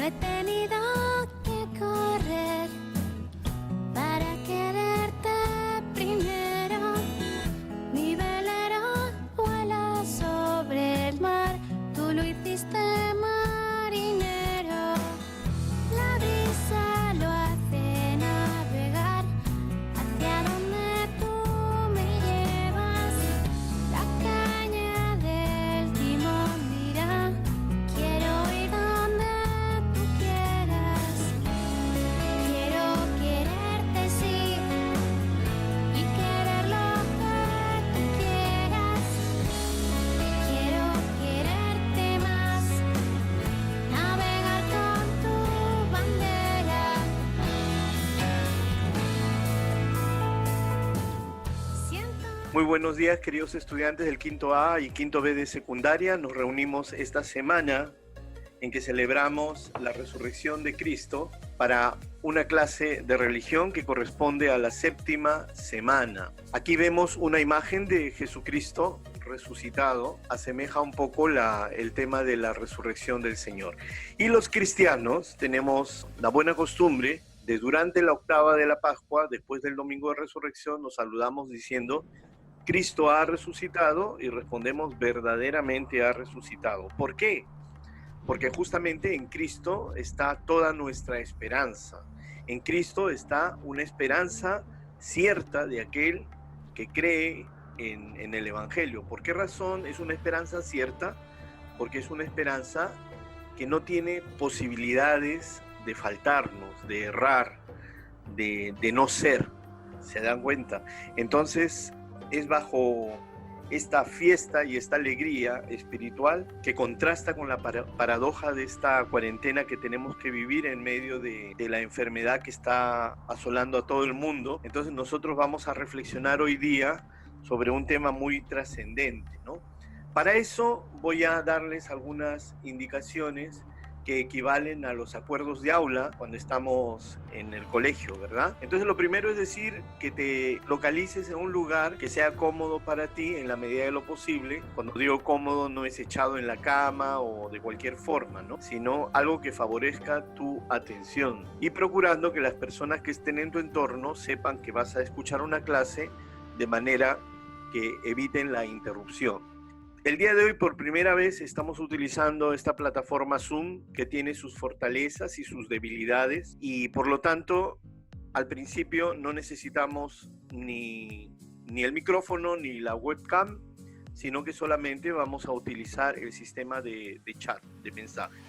No he tenido que correr para quererte primero. Mi velero vuela sobre el mar, tú lo hiciste marinero. La brisa lo hace navegar hacia donde tú me llevas. La caña del timón dirá, quiero ir donde tú quieras. Quiero quererte sí y querer lo que tú quieras. Quiero quererte más, navegar con tu bandera. Siento. Muy buenos días, queridos estudiantes del quinto A y quinto B de secundaria. Nos reunimos esta semana en que celebramos la resurrección de Cristo para una clase de religión que corresponde a la séptima semana. Aquí vemos una imagen de Jesucristo resucitado, asemeja un poco el tema de la resurrección del Señor. Y los cristianos tenemos la buena costumbre de durante la octava de la Pascua, después del domingo de resurrección, nos saludamos diciendo: Cristo ha resucitado, y respondemos: verdaderamente ha resucitado. ¿Por qué? Porque justamente en Cristo está toda nuestra esperanza. En Cristo está una esperanza cierta de aquel que cree en el Evangelio. ¿Por qué razón es una esperanza cierta? Porque es una esperanza que no tiene posibilidades de faltarnos, de errar, de no ser. ¿Se dan cuenta? Entonces es bajo esta fiesta y esta alegría espiritual que contrasta con la paradoja de esta cuarentena que tenemos que vivir en medio de la enfermedad que está asolando a todo el mundo. Entonces nosotros vamos a reflexionar hoy día sobre un tema muy trascendente, ¿no? Para eso voy a darles algunas indicaciones que equivalen a los acuerdos de aula cuando estamos en el colegio, ¿verdad? Entonces lo primero es decir que te localices en un lugar que sea cómodo para ti en la medida de lo posible. Cuando digo cómodo no es echado en la cama o de cualquier forma, ¿no? Sino algo que favorezca tu atención y procurando que las personas que estén en tu entorno sepan que vas a escuchar una clase de manera que eviten la interrupción. El día de hoy por primera vez estamos utilizando esta plataforma Zoom que tiene sus fortalezas y sus debilidades y por lo tanto al principio no necesitamos ni el micrófono ni la webcam, sino que solamente vamos a utilizar el sistema de chat, de mensajes.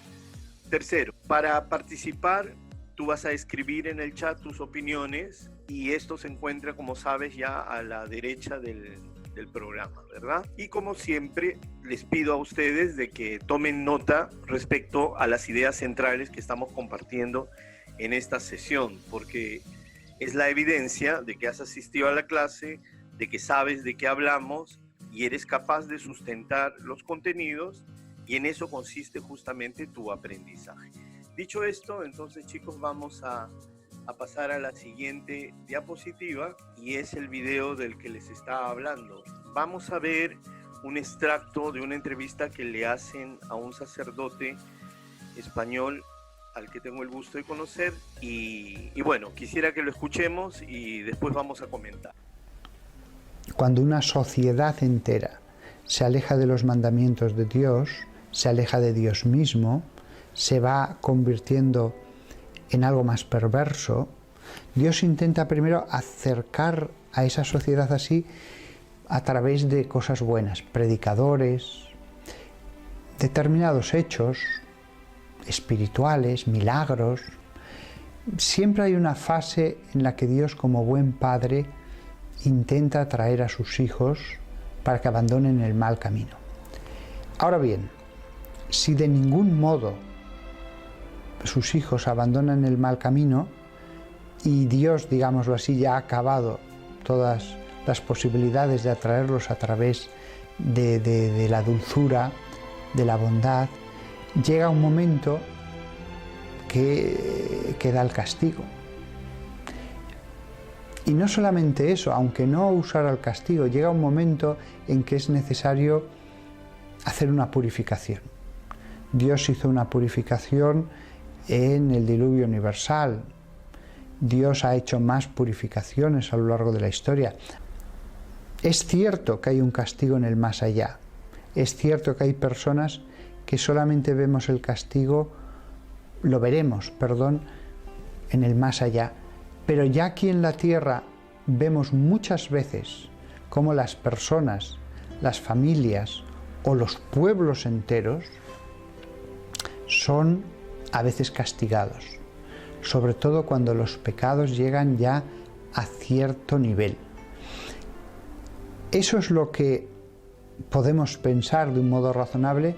Tercero, para participar tú vas a escribir en el chat tus opiniones y esto se encuentra, como sabes, ya a la derecha del programa, ¿verdad? Y como siempre les pido a ustedes de que tomen nota respecto a las ideas centrales que estamos compartiendo en esta sesión, porque es la evidencia de que has asistido a la clase, de que sabes de qué hablamos y eres capaz de sustentar los contenidos, y en eso consiste justamente tu aprendizaje. Dicho esto, entonces chicos, vamos a pasar a la siguiente diapositiva y es el video del que les estaba hablando. Vamos a ver un extracto de una entrevista que le hacen a un sacerdote español al que tengo el gusto de conocer y bueno, quisiera que lo escuchemos y después vamos a comentar. Cuando una sociedad entera se aleja de los mandamientos de Dios, se aleja de Dios mismo, se va convirtiendo en algo más perverso, Dios intenta primero acercar a esa sociedad así a través de cosas buenas, predicadores, determinados hechos espirituales, milagros. Siempre hay una fase en la que Dios, como buen padre, intenta atraer a sus hijos para que abandonen el mal camino. Ahora bien, si de ningún modo sus hijos abandonan el mal camino y Dios, digámoslo así, ya ha acabado todas las posibilidades de atraerlos a través de la dulzura, de la bondad, llega un momento que da el castigo. Y no solamente eso, aunque no usara el castigo, llega un momento en que es necesario hacer una purificación. Dios hizo una purificación en el diluvio universal. Dios ha hecho más purificaciones a lo largo de la historia. Es cierto que hay un castigo en el más allá. Es cierto que hay personas que solamente vemos el castigo, lo veremos, en el más allá. Pero ya aquí en la tierra vemos muchas veces cómo las personas, las familias o los pueblos enteros son a veces castigados, sobre todo cuando los pecados llegan ya a cierto nivel. Eso es lo que podemos pensar de un modo razonable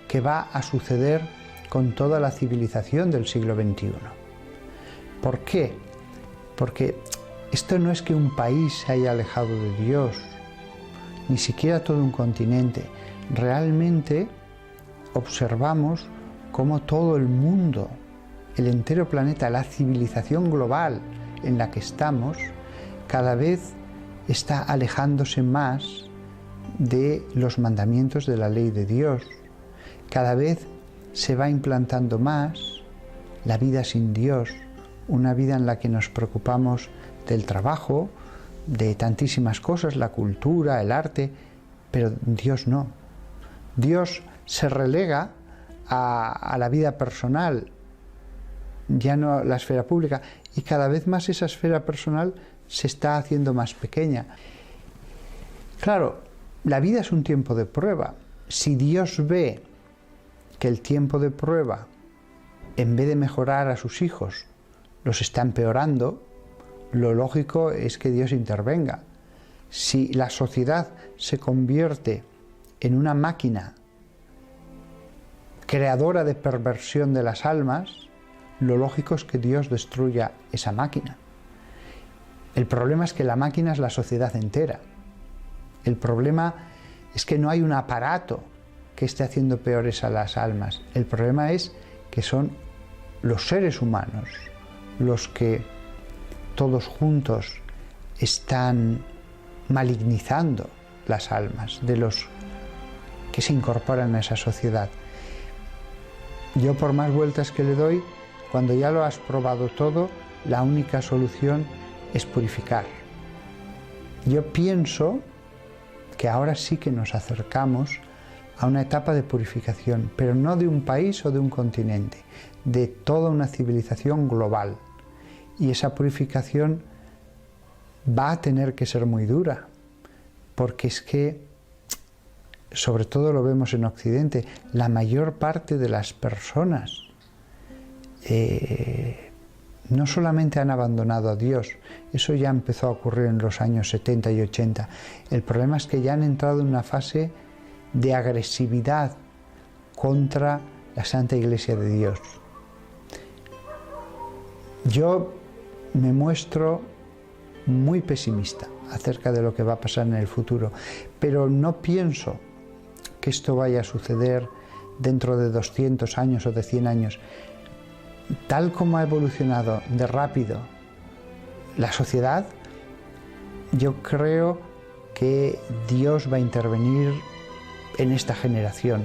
que va a suceder con toda la civilización del siglo XXI. ¿Por qué? Porque esto no es que un país se haya alejado de Dios, ni siquiera todo un continente. Realmente observamos cómo todo el mundo, el entero planeta, la civilización global en la que estamos, cada vez está alejándose más de los mandamientos de la ley de Dios. Cada vez se va implantando más la vida sin Dios, una vida en la que nos preocupamos del trabajo, de tantísimas cosas, la cultura, el arte, pero Dios no. Dios se relega a la vida personal, ya no la esfera pública, y cada vez más esa esfera personal se está haciendo más pequeña. Claro, la vida es un tiempo de prueba. Si Dios ve que el tiempo de prueba, en vez de mejorar a sus hijos, los está empeorando, lo lógico es que Dios intervenga. Si la sociedad se convierte en una máquina creadora de perversión de las almas, lo lógico es que Dios destruya esa máquina. El problema es que la máquina es la sociedad entera. El problema es que no hay un aparato que esté haciendo peores a las almas. El problema es que son los seres humanos los que todos juntos están malignizando las almas de los que se incorporan a esa sociedad. Yo, por más vueltas que le doy, cuando ya lo has probado todo, la única solución es purificar. Yo pienso que ahora sí que nos acercamos a una etapa de purificación, pero no de un país o de un continente, de toda una civilización global. Y esa purificación va a tener que ser muy dura, porque es que, sobre todo lo vemos en Occidente, la mayor parte de las personas no solamente han abandonado a Dios, eso ya empezó a ocurrir en los años 70 y 80. El problema es que ya han entrado en una fase de agresividad contra la Santa Iglesia de Dios. Yo me muestro muy pesimista acerca de lo que va a pasar en el futuro, pero no pienso que esto vaya a suceder dentro de 200 años o de 100 años. Tal como ha evolucionado de rápido la sociedad, yo creo que Dios va a intervenir en esta generación.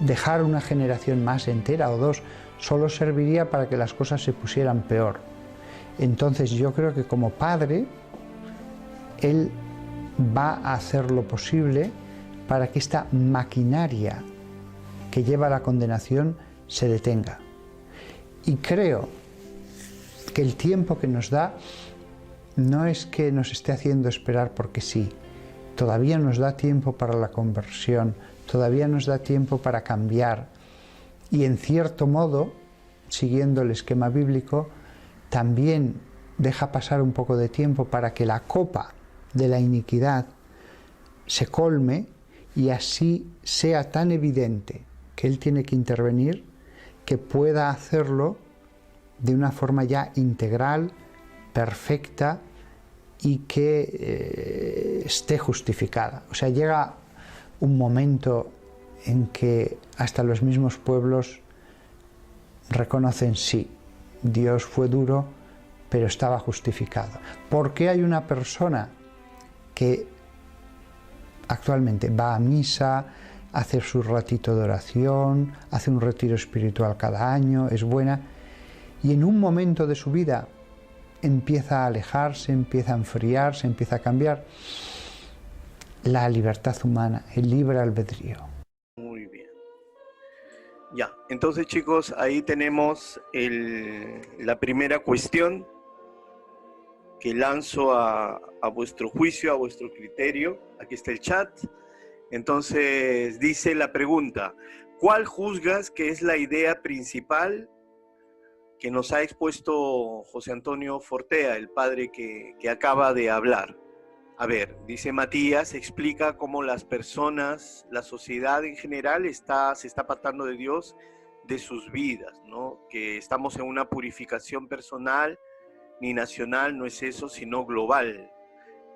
Dejar una generación más entera o dos solo serviría para que las cosas se pusieran peor. Entonces yo creo que como padre, Él va a hacer lo posible para que esta maquinaria que lleva a la condenación se detenga. Y creo que el tiempo que nos da no es que nos esté haciendo esperar porque sí. Todavía nos da tiempo para la conversión, todavía nos da tiempo para cambiar. Y en cierto modo, siguiendo el esquema bíblico, también deja pasar un poco de tiempo para que la copa de la iniquidad se colme y así sea tan evidente que Él tiene que intervenir, que pueda hacerlo de una forma ya integral, perfecta y que esté justificada. O sea, llega un momento en que hasta los mismos pueblos reconocen, sí, Dios fue duro, pero estaba justificado. ¿Por qué hay una persona que actualmente va a misa, hace su ratito de oración, hace un retiro espiritual cada año, es buena, y en un momento de su vida empieza a alejarse, empieza a enfriarse, empieza a cambiar. La libertad humana, el libre albedrío. Muy bien. Ya, entonces chicos, ahí tenemos la primera cuestión que lanzo a vuestro juicio, a vuestro criterio. Aquí está el chat. Entonces dice la pregunta: ¿cuál juzgas que es la idea principal que nos ha expuesto José Antonio Fortea, el padre que acaba de hablar? A ver, dice Matías, explica cómo las personas, la sociedad en general se está apartando de Dios de sus vidas, ¿no? Que estamos en una purificación personal, ni nacional, no es eso, sino global.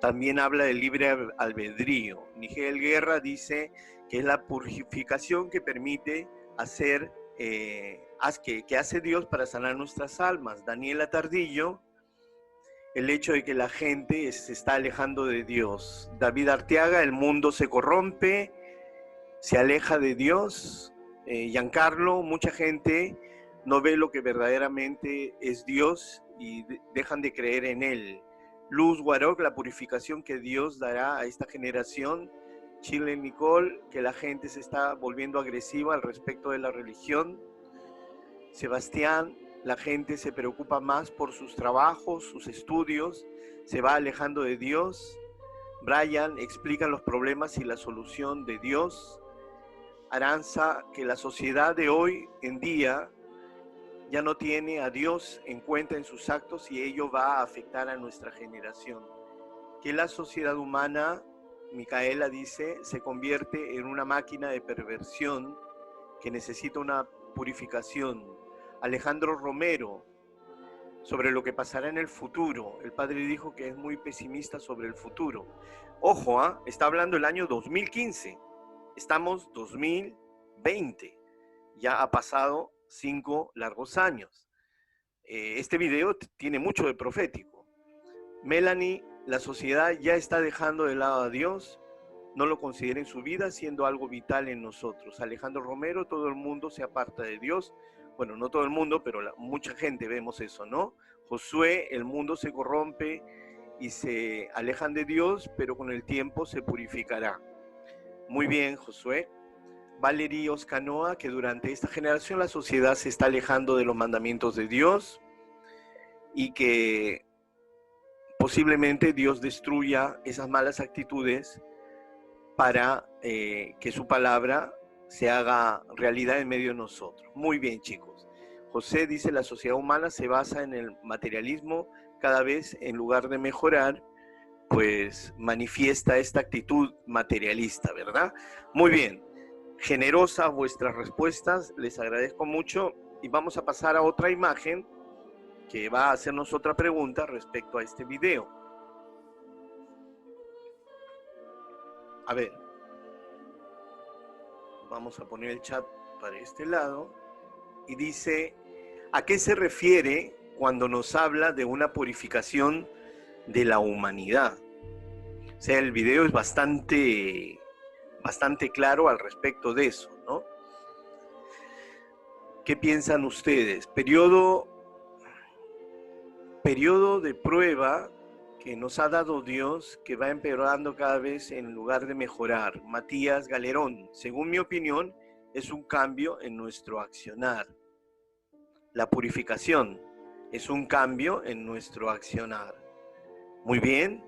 También habla del libre albedrío. Nigel Guerra dice que es la purificación que permite hacer, que hace Dios para sanar nuestras almas. Daniela Tardillo, el hecho de que la gente se está alejando de Dios. David Arteaga, el mundo se corrompe, se aleja de Dios. Giancarlo, mucha gente no ve lo que verdaderamente es Dios y dejan de creer en Él. Luz Guaroc, la purificación que Dios dará a esta generación. Chile Nicole, que la gente se está volviendo agresiva al respecto de la religión. Sebastián, la gente se preocupa más por sus trabajos, sus estudios, se va alejando de Dios. Brian explica los problemas y la solución de Dios. Aranza, que la sociedad de hoy en día ya no tiene a Dios en cuenta en sus actos y ello va a afectar a nuestra generación. Que la sociedad humana, Micaela dice, se convierte en una máquina de perversión que necesita una purificación. Alejandro Romero, sobre lo que pasará en el futuro. El padre dijo que es muy pesimista sobre el futuro. Ojo, está hablando del año 2015. Estamos 2020. Ya ha pasado 5 largos años. Este video tiene mucho de profético. Melanie, la sociedad ya está dejando de lado a Dios. No lo considera en su vida, siendo algo vital en nosotros. Alejandro Romero, todo el mundo se aparta de Dios. Bueno, no todo el mundo, pero mucha gente vemos eso, ¿no? Josué, el mundo se corrompe y se alejan de Dios, pero con el tiempo se purificará. Muy bien, Josué. Valerie Oscanoa, que durante esta generación la sociedad se está alejando de los mandamientos de Dios y que posiblemente Dios destruya esas malas actitudes para que su palabra se haga realidad en medio de nosotros. Muy bien, chicos. José dice, la sociedad humana se basa en el materialismo, cada vez en lugar de mejorar, pues manifiesta esta actitud materialista, ¿verdad? Muy bien. Generosas vuestras respuestas, les agradezco mucho y vamos a pasar a otra imagen que va a hacernos otra pregunta respecto a este video. A ver, vamos a poner el chat para este lado y dice, ¿a qué se refiere cuando nos habla de una purificación de la humanidad? O sea, el video es bastante claro al respecto de eso, ¿no? ¿Qué piensan ustedes? Periodo de prueba que nos ha dado Dios, que va empeorando cada vez en lugar de mejorar. Matías Galerón, según mi opinión, es un cambio en nuestro accionar. La purificación es un cambio en nuestro accionar. Muy bien.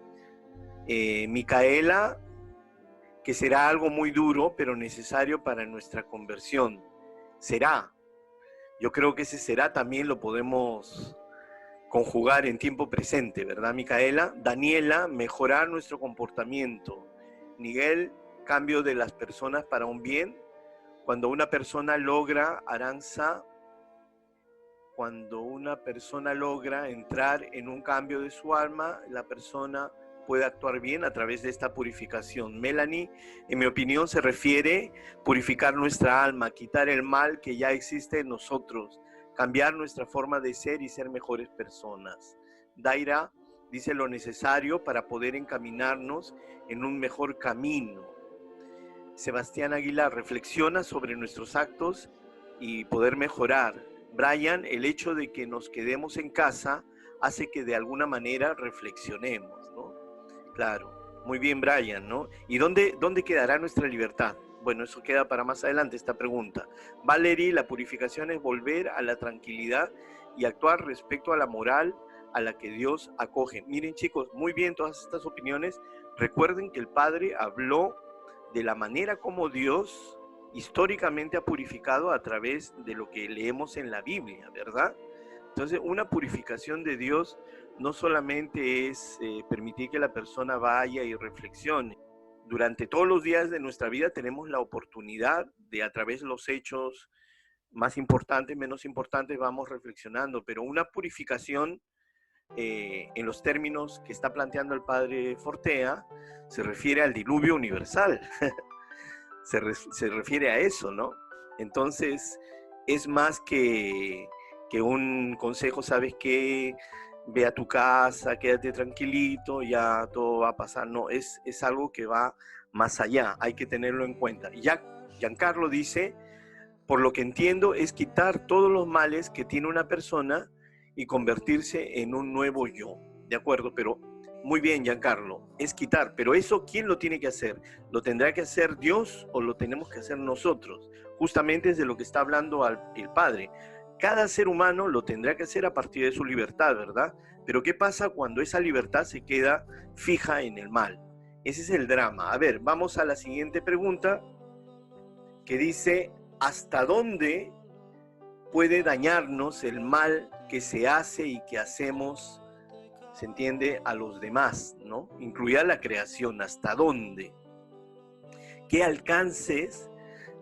Micaela, que será algo muy duro, pero necesario para nuestra conversión. Será. Yo creo que ese será también lo podemos conjugar en tiempo presente, ¿verdad, Micaela? Daniela, mejorar nuestro comportamiento. Miguel, cambio de las personas para un bien. Cuando una persona logra, Aranza, cuando una persona logra entrar en un cambio de su alma, la persona puede actuar bien a través de esta purificación. Melanie, en mi opinión, se refiere a purificar nuestra alma, quitar el mal que ya existe en nosotros, cambiar nuestra forma de ser y ser mejores personas. Daira dice lo necesario para poder encaminarnos en un mejor camino. Sebastián Aguilar, reflexiona sobre nuestros actos y poder mejorar. Brian, el hecho de que nos quedemos en casa hace que de alguna manera reflexionemos, ¿no? Claro, muy bien, Brian, ¿no? ¿Y dónde quedará nuestra libertad? Bueno, eso queda para más adelante, esta pregunta. Valerie, la purificación es volver a la tranquilidad y actuar respecto a la moral a la que Dios acoge. Miren, chicos, muy bien todas estas opiniones. Recuerden que el Padre habló de la manera como Dios históricamente ha purificado a través de lo que leemos en la Biblia, ¿verdad? Entonces, una purificación de Dios no solamente es permitir que la persona vaya y reflexione. Durante todos los días de nuestra vida tenemos la oportunidad de, a través de los hechos más importantes, menos importantes, vamos reflexionando, pero una purificación en los términos que está planteando el padre Fortea se refiere al diluvio universal. se refiere a eso, ¿no? Entonces, es más que un consejo, ¿sabes qué? Ve a tu casa, quédate tranquilito, ya todo va a pasar. No, es algo que va más allá, hay que tenerlo en cuenta. Ya Giancarlo dice, por lo que entiendo, es quitar todos los males que tiene una persona y convertirse en un nuevo yo. ¿De acuerdo? Pero muy bien, Giancarlo, es quitar. Pero eso, ¿quién lo tiene que hacer? ¿Lo tendrá que hacer Dios o lo tenemos que hacer nosotros? Justamente es de lo que está hablando el Padre. Cada ser humano lo tendrá que hacer a partir de su libertad, ¿verdad? Pero ¿qué pasa cuando esa libertad se queda fija en el mal? Ese es el drama. A ver, vamos a la siguiente pregunta, que dice, ¿hasta dónde puede dañarnos el mal que se hace y que hacemos, se entiende, a los demás, ¿no? Incluida la creación, ¿hasta dónde? ¿Qué alcances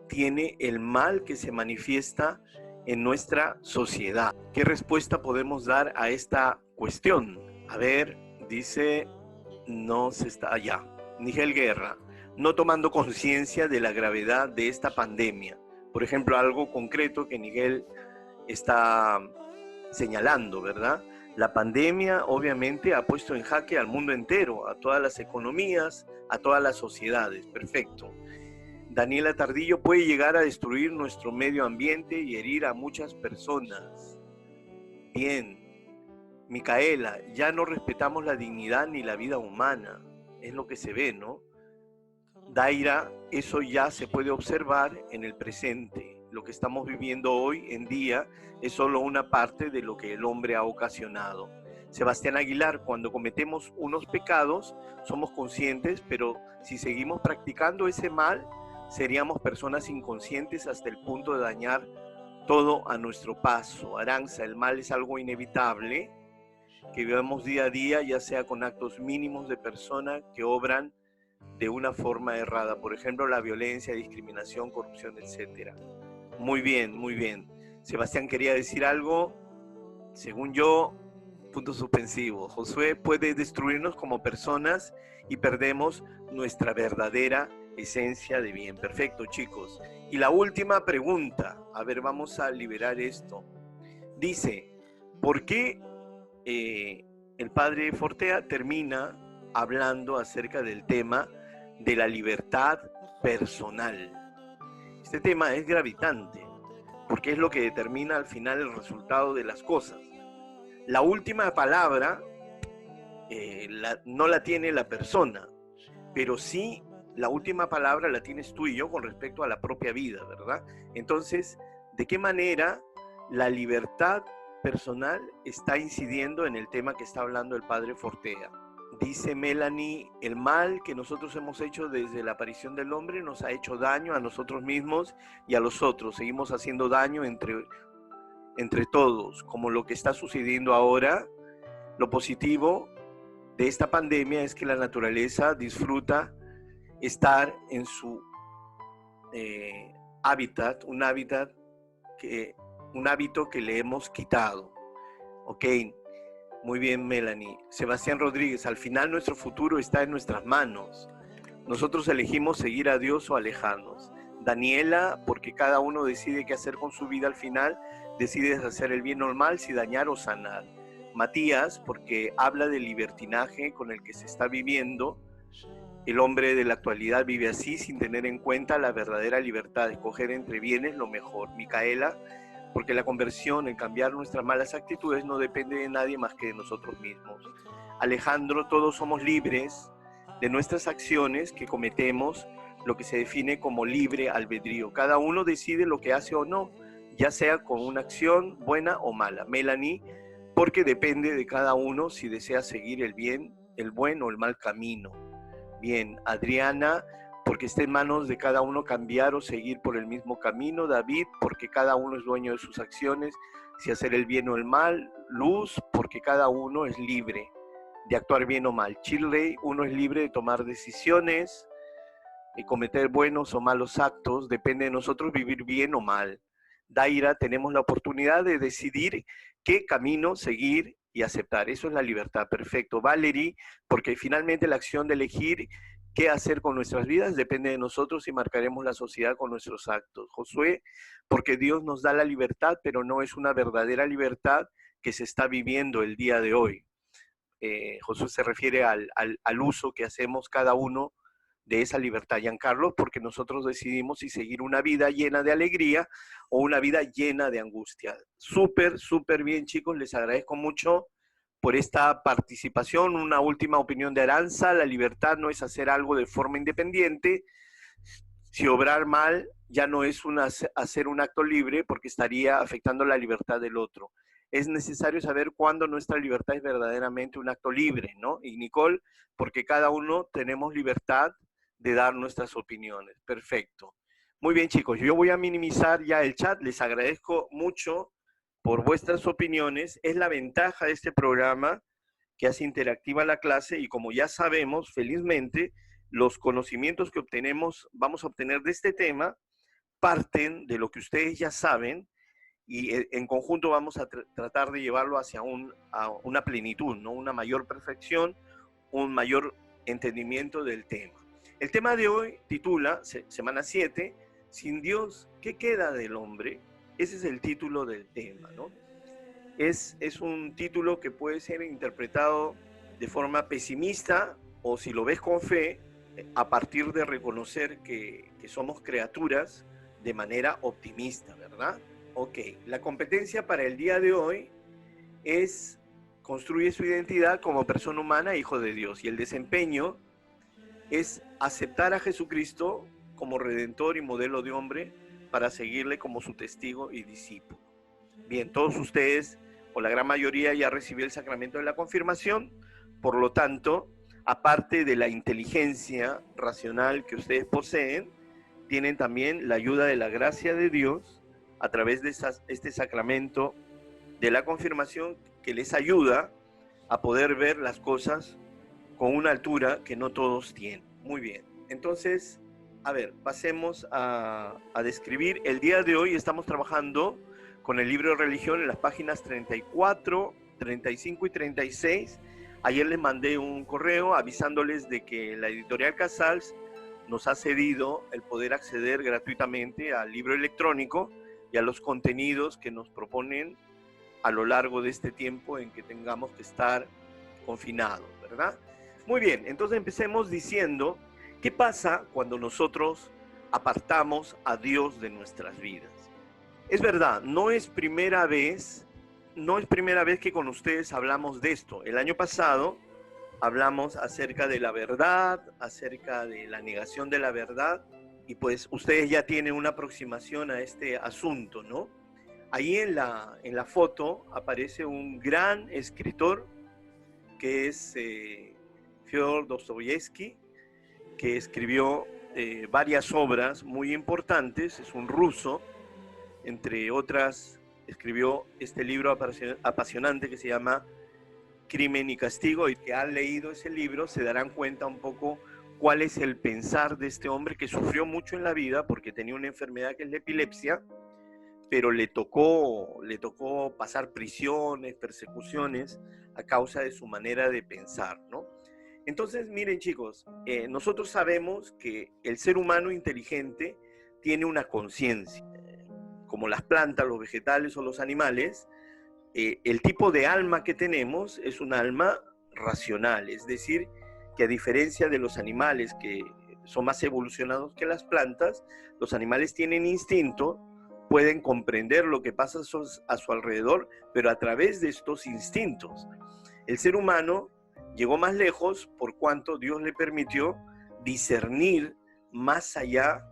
tiene el mal que se manifiesta en nuestra sociedad? ¿Qué respuesta podemos dar a esta cuestión? A ver, dice, no se está allá. Nigel Guerra, no tomando conciencia de la gravedad de esta pandemia. Por ejemplo, algo concreto que Nigel está señalando, ¿verdad? La pandemia obviamente ha puesto en jaque al mundo entero, a todas las economías, a todas las sociedades. Perfecto. Daniela Tardillo, puede llegar a destruir nuestro medio ambiente y herir a muchas personas. Bien. Micaela, ya no respetamos la dignidad ni la vida humana. Es lo que se ve, ¿no? Daira, eso ya se puede observar en el presente. Lo que estamos viviendo hoy en día es solo una parte de lo que el hombre ha ocasionado. Sebastián Aguilar, cuando cometemos unos pecados, somos conscientes, pero si seguimos practicando ese mal, seríamos personas inconscientes hasta el punto de dañar todo a nuestro paso. Aranza, el mal es algo inevitable que vivamos día a día, ya sea con actos mínimos de personas que obran de una forma errada. Por ejemplo, la violencia, discriminación, corrupción, etc. Muy bien, muy bien. Sebastián quería decir algo. Según yo, punto suspensivo. Josué, puede destruirnos como personas y perdemos nuestra verdadera esencia de bien. Perfecto, chicos. Y la última pregunta. A ver, vamos a liberar esto. Dice, ¿por qué el padre Fortea termina hablando acerca del tema de la libertad personal? Este tema es gravitante, porque es lo que determina al final el resultado de las cosas. La última palabra no la tiene la persona, pero sí la última palabra la tienes tú y yo con respecto a la propia vida, ¿verdad? Entonces, ¿de qué manera la libertad personal está incidiendo en el tema que está hablando el padre Fortea? Dice Melanie, el mal que nosotros hemos hecho desde la aparición del hombre nos ha hecho daño a nosotros mismos y a los otros. Seguimos haciendo daño entre todos, como lo que está sucediendo ahora. Lo positivo de esta pandemia es que la naturaleza disfruta estar en su hábitat, un hábito que le hemos quitado. Ok, muy bien, Melanie. Sebastián Rodríguez, al final nuestro futuro está en nuestras manos. Nosotros elegimos seguir a Dios o alejarnos. Daniela, porque cada uno decide qué hacer con su vida al final, decides hacer el bien o el mal, si dañar o sanar. Matías, porque habla del libertinaje con el que se está viviendo El hombre de la actualidad vive así sin tener en cuenta la verdadera libertad de escoger entre bienes lo mejor. Micaela, porque la conversión, el cambiar nuestras malas actitudes, no depende de nadie más que de nosotros mismos. Alejandro, todos somos libres de nuestras acciones que cometemos, lo que se define como libre albedrío. Cada uno decide lo que hace o no, ya sea con una acción buena o mala. Melanie, porque depende de cada uno si desea seguir el bien, el buen o el mal camino. Bien, Adriana, porque está en manos de cada uno cambiar o seguir por el mismo camino. David, porque cada uno es dueño de sus acciones, si hacer el bien o el mal. Luz, porque cada uno es libre de actuar bien o mal. Shirley, uno es libre de tomar decisiones y cometer buenos o malos actos, depende de nosotros vivir bien o mal. Daira, tenemos la oportunidad de decidir qué camino seguir y aceptar. Eso es la libertad, perfecto. Valerie, porque finalmente la acción de elegir qué hacer con nuestras vidas depende de nosotros y marcaremos la sociedad con nuestros actos. Josué, porque Dios nos da la libertad, pero no es una verdadera libertad que se está viviendo el día de hoy. Josué se refiere al uso que hacemos cada uno de esa libertad. Giancarlo, porque nosotros decidimos si seguir una vida llena de alegría o una vida llena de angustia. Súper bien, chicos, les agradezco mucho por esta participación. Una última opinión de Aranza: la libertad no es hacer algo de forma independiente. Si obrar mal ya no es hacer un acto libre, porque estaría afectando la libertad del otro. Es necesario saber cuándo nuestra libertad es verdaderamente un acto libre, ¿no? Y Nicole, porque cada uno tenemos libertad de dar nuestras opiniones. Perfecto. Muy bien, chicos, yo voy a minimizar ya el chat. Les agradezco mucho por vuestras opiniones. Es la ventaja de este programa, que hace interactiva la clase, y como ya sabemos, felizmente, los conocimientos que vamos a obtener de este tema parten de lo que ustedes ya saben, y en conjunto vamos a tratar de llevarlo hacia una plenitud, ¿no? Una mayor perfección, un mayor entendimiento del tema. El tema de hoy titula, semana 7, Sin Dios, ¿qué queda del hombre? Ese es el título del tema, ¿no? Es un título que puede ser interpretado de forma pesimista, o si lo ves con fe, a partir de reconocer que somos criaturas, de manera optimista, ¿verdad? Ok, la competencia para el día de hoy es construir su identidad como persona humana, hijo de Dios, y el desempeño es aceptar a Jesucristo como redentor y modelo de hombre para seguirle como su testigo y discípulo. Bien, todos ustedes, o la gran mayoría, ya recibió el sacramento de la confirmación. Por lo tanto, aparte de la inteligencia racional que ustedes poseen, tienen también la ayuda de la gracia de Dios a través de este sacramento de la confirmación, que les ayuda a poder ver las cosas con una altura que no todos tienen. Muy bien, entonces, a ver, pasemos a describir. El día de hoy estamos trabajando con el libro de religión en las páginas 34, 35 y 36. Ayer les mandé un correo avisándoles de que la editorial Casals nos ha cedido el poder acceder gratuitamente al libro electrónico y a los contenidos que nos proponen a lo largo de este tiempo en que tengamos que estar confinados, ¿verdad? Muy bien, entonces empecemos diciendo, ¿qué pasa cuando nosotros apartamos a Dios de nuestras vidas? Es verdad, no es primera vez que con ustedes hablamos de esto. El año pasado hablamos acerca de la verdad, acerca de la negación de la verdad, y pues ustedes ya tienen una aproximación a este asunto, ¿no? Ahí en la foto aparece un gran escritor que es Fyodor Dostoyevsky, que escribió varias obras muy importantes. Es un ruso, entre otras escribió este libro apasionante que se llama Crimen y Castigo, y que han leído ese libro se darán cuenta un poco cuál es el pensar de este hombre, que sufrió mucho en la vida porque tenía una enfermedad que es la epilepsia, pero le tocó pasar prisiones, persecuciones a causa de su manera de pensar, ¿no? Entonces, miren, chicos, nosotros sabemos que el ser humano inteligente tiene una conciencia, como las plantas, los vegetales o los animales. El tipo de alma que tenemos es un alma racional, es decir, que a diferencia de los animales que son más evolucionados que las plantas, los animales tienen instinto, pueden comprender lo que pasa a su alrededor, pero a través de estos instintos. El ser humano llegó más lejos por cuanto Dios le permitió discernir más allá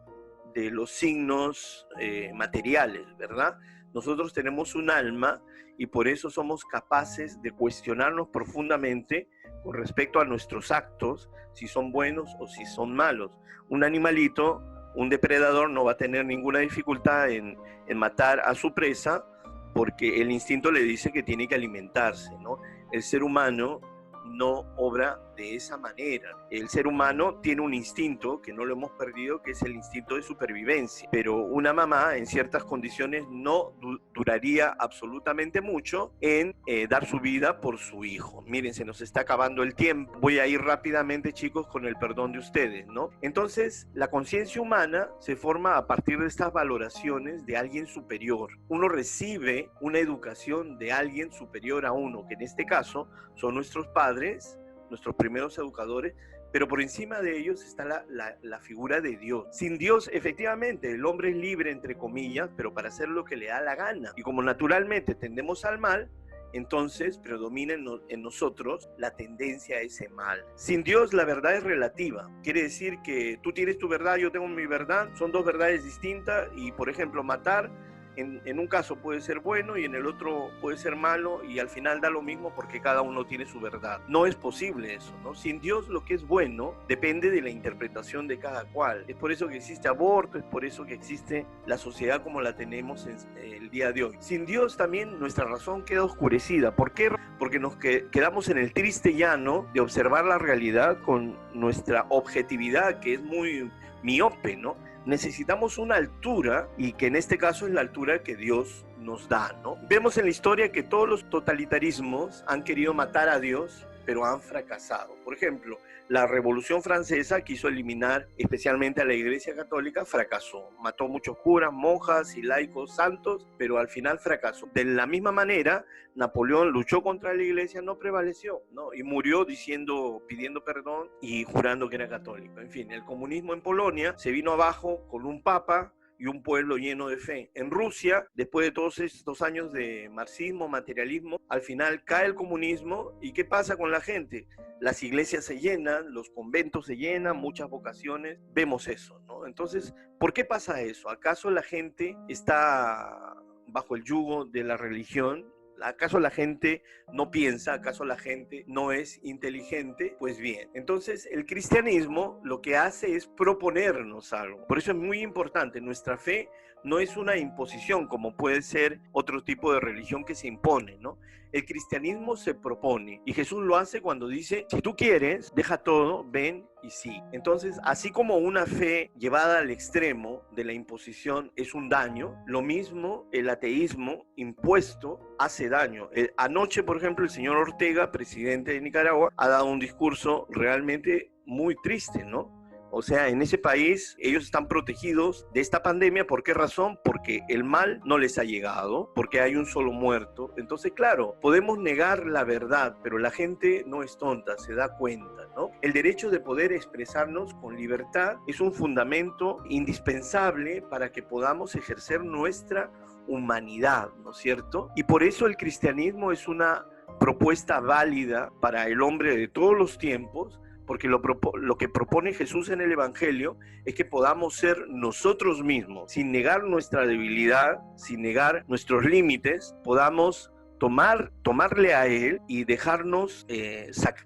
de los signos materiales, ¿verdad? Nosotros tenemos un alma y por eso somos capaces de cuestionarnos profundamente con respecto a nuestros actos, si son buenos o si son malos. Un animalito, un depredador, no va a tener ninguna dificultad en matar a su presa porque el instinto le dice que tiene que alimentarse, ¿no? El ser humano no obra de esa manera. El ser humano tiene un instinto que no lo hemos perdido, que es el instinto de supervivencia. Pero una mamá en ciertas condiciones no duraría absolutamente mucho en dar su vida por su hijo. Miren, se nos está acabando el tiempo. Voy a ir rápidamente, chicos, con el perdón de ustedes, ¿no? Entonces, la conciencia humana se forma a partir de estas valoraciones de alguien superior. Uno recibe una educación de alguien superior a uno, que en este caso son nuestros padres, nuestros primeros educadores, pero por encima de ellos está la figura de Dios. Sin Dios, efectivamente, el hombre es libre, entre comillas, pero para hacer lo que le da la gana. Y como naturalmente tendemos al mal, entonces predomina en nosotros la tendencia a ese mal. Sin Dios, la verdad es relativa. Quiere decir que tú tienes tu verdad, yo tengo mi verdad, son dos verdades distintas y, por ejemplo, matar en un caso puede ser bueno y en el otro puede ser malo y al final da lo mismo porque cada uno tiene su verdad. No es posible eso, ¿no? Sin Dios lo que es bueno depende de la interpretación de cada cual. Es por eso que existe aborto, es por eso que existe la sociedad como la tenemos el día de hoy. Sin Dios también nuestra razón queda oscurecida. ¿Por qué? Porque nos quedamos en el triste llano de observar la realidad con nuestra objetividad que es muy miope, ¿no? Necesitamos una altura y que en este caso es la altura que Dios nos da, ¿no? Vemos en la historia que todos los totalitarismos han querido matar a Dios, pero han fracasado. Por ejemplo, la Revolución Francesa quiso eliminar especialmente a la Iglesia Católica, fracasó. Mató muchos curas, monjas y laicos santos, pero al final fracasó. De la misma manera, Napoleón luchó contra la Iglesia, no prevaleció, ¿no? Y murió pidiendo perdón y jurando que era católico. En fin, el comunismo en Polonia se vino abajo con un papa y un pueblo lleno de fe. En Rusia, después de todos estos años de marxismo, materialismo, al final cae el comunismo. ¿Y qué pasa con la gente? Las iglesias se llenan, los conventos se llenan, muchas vocaciones, vemos eso, ¿no? Entonces, ¿por qué pasa eso? ¿Acaso la gente está bajo el yugo de la religión? ¿Acaso la gente no piensa? ¿Acaso la gente no es inteligente? Pues bien, entonces el cristianismo lo que hace es proponernos algo. Por eso es muy importante, nuestra fe no es una imposición como puede ser otro tipo de religión que se impone, ¿no? El cristianismo se propone y Jesús lo hace cuando dice, si tú quieres, deja todo, ven y sí. Entonces, así como una fe llevada al extremo de la imposición es un daño, lo mismo el ateísmo impuesto hace daño. Anoche, por ejemplo, el señor Ortega, presidente de Nicaragua, ha dado un discurso realmente muy triste, ¿no? O sea, en ese país ellos están protegidos de esta pandemia. ¿Por qué razón? Porque el mal no les ha llegado, porque hay un solo muerto. Entonces, claro, podemos negar la verdad, pero la gente no es tonta, se da cuenta, ¿no? El derecho de poder expresarnos con libertad es un fundamento indispensable para que podamos ejercer nuestra humanidad, ¿no es cierto? Y por eso el cristianismo es una propuesta válida para el hombre de todos los tiempos, porque lo que propone Jesús en el Evangelio es que podamos ser nosotros mismos, sin negar nuestra debilidad, sin negar nuestros límites, podamos tomarle a Él y dejarnos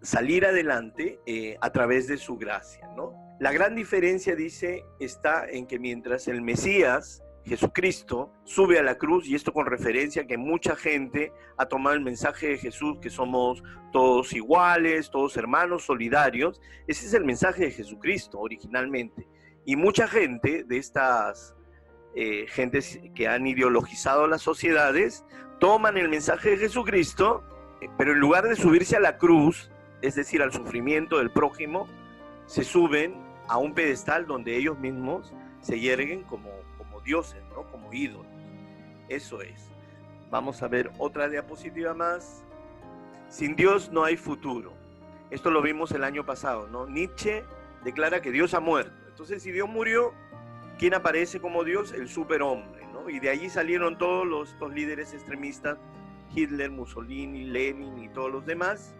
salir adelante a través de su gracia, ¿no? La gran diferencia, dice, está en que mientras el Mesías, Jesucristo, sube a la cruz, y esto con referencia a que mucha gente ha tomado el mensaje de Jesús, que somos todos iguales, todos hermanos, solidarios. Ese es el mensaje de Jesucristo originalmente. Y mucha gente de estas gentes que han ideologizado las sociedades, toman el mensaje de Jesucristo, pero en lugar de subirse a la cruz, es decir, al sufrimiento del prójimo, se suben a un pedestal donde ellos mismos se yerguen como dioses, ¿no? Como ídolos. Eso es. Vamos a ver otra diapositiva más. Sin Dios no hay futuro. Esto lo vimos el año pasado, ¿no? Nietzsche declara que Dios ha muerto. Entonces, si Dios murió, ¿quién aparece como Dios? El superhombre, ¿no? Y de allí salieron todos los líderes extremistas, Hitler, Mussolini, Lenin y todos los demás.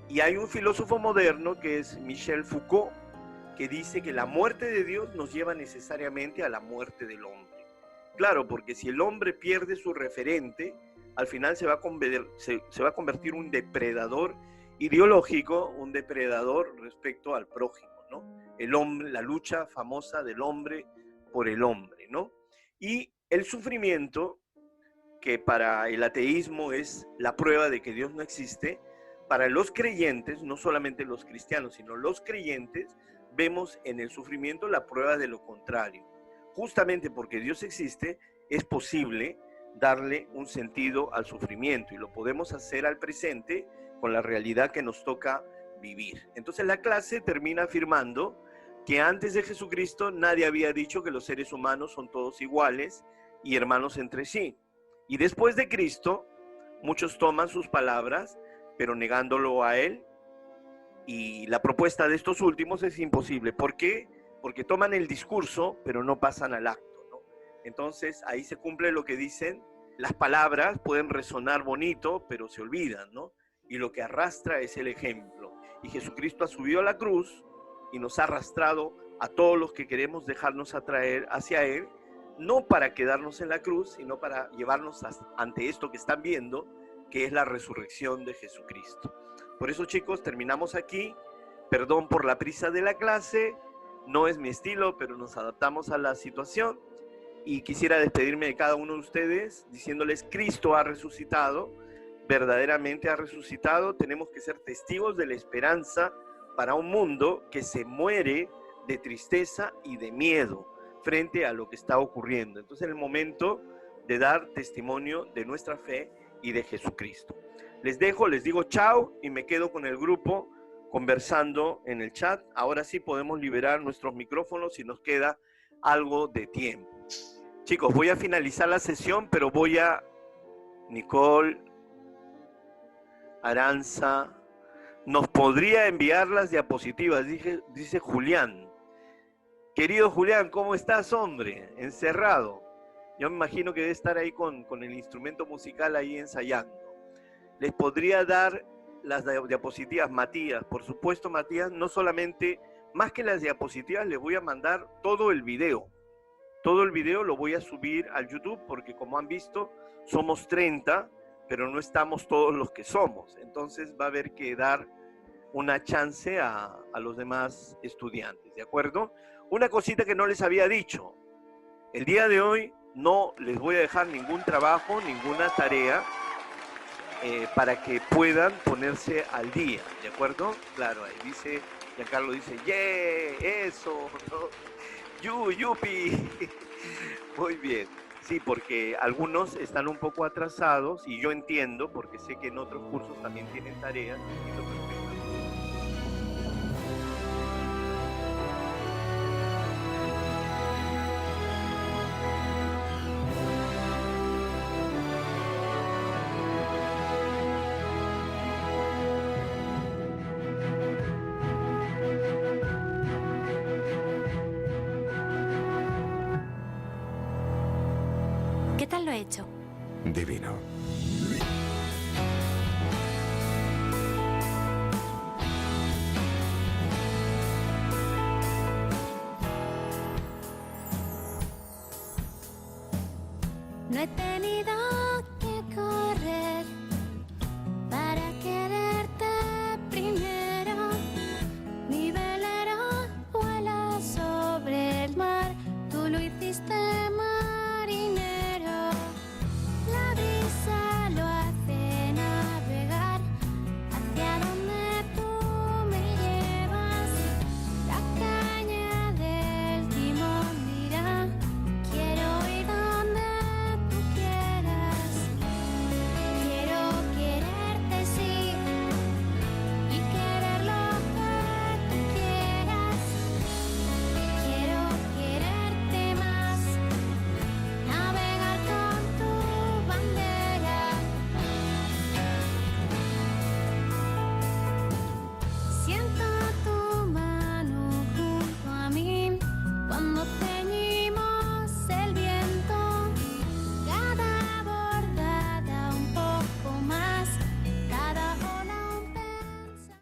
Y hay un filósofo moderno que es Michel Foucault, que dice que la muerte de Dios nos lleva necesariamente a la muerte del hombre. Claro, porque si el hombre pierde su referente, al final se va a convertir un depredador ideológico, un depredador respecto al prójimo, ¿no? El hombre, la lucha famosa del hombre por el hombre, ¿no? Y el sufrimiento, que para el ateísmo es la prueba de que Dios no existe, para los creyentes, no solamente los cristianos, sino los creyentes, vemos en el sufrimiento la prueba de lo contrario. Justamente porque Dios existe, es posible darle un sentido al sufrimiento y lo podemos hacer al presente con la realidad que nos toca vivir. Entonces la clase termina afirmando que antes de Jesucristo nadie había dicho que los seres humanos son todos iguales y hermanos entre sí. Y después de Cristo, muchos toman sus palabras, pero negándolo a Él. Y la propuesta de estos últimos es imposible. ¿Por qué? Porque toman el discurso, pero no pasan al acto, ¿no? Entonces ahí se cumple lo que dicen, las palabras pueden resonar bonito, pero se olvidan, ¿no? Y lo que arrastra es el ejemplo. Y Jesucristo ha subido a la cruz y nos ha arrastrado a todos los que queremos dejarnos atraer hacia Él, no para quedarnos en la cruz, sino para llevarnos ante esto que están viendo, que es la resurrección de Jesucristo. Por eso, chicos, terminamos aquí. Perdón por la prisa de la clase, no es mi estilo, pero nos adaptamos a la situación. Y quisiera despedirme de cada uno de ustedes diciéndoles: Cristo ha resucitado, verdaderamente ha resucitado. Tenemos que ser testigos de la esperanza para un mundo que se muere de tristeza y de miedo frente a lo que está ocurriendo. Entonces, es el momento de dar testimonio de nuestra fe y de Jesucristo. Les dejo, les digo chao y me quedo con el grupo conversando en el chat. Ahora sí podemos liberar nuestros micrófonos si nos queda algo de tiempo. Chicos, voy a finalizar la sesión, pero voy a... Nicole, Aranza, ¿nos podría enviar las diapositivas? Dice Julián. Querido Julián, ¿cómo estás, hombre? Encerrado. Yo me imagino que debe estar ahí con el instrumento musical ahí ensayando. Les podría dar las diapositivas, Matías. Por supuesto, Matías, no solamente, más que las diapositivas, les voy a mandar todo el video. Todo el video lo voy a subir al YouTube porque, como han visto, somos 30, pero no estamos todos los que somos. Entonces va a haber que dar una chance a los demás estudiantes, ¿de acuerdo? Una cosita que no les había dicho. El día de hoy no les voy a dejar ningún trabajo, ninguna tarea para que puedan ponerse al día, ¿de acuerdo? Claro, ahí dice, Giancarlo dice, ¡yeah! ¡Eso! ¿No? ¡Yupi! Muy bien. Sí, porque algunos están un poco atrasados y yo entiendo, porque sé que en otros cursos también tienen tareas y lo respetan. ¿Qué tal lo he hecho? Divino.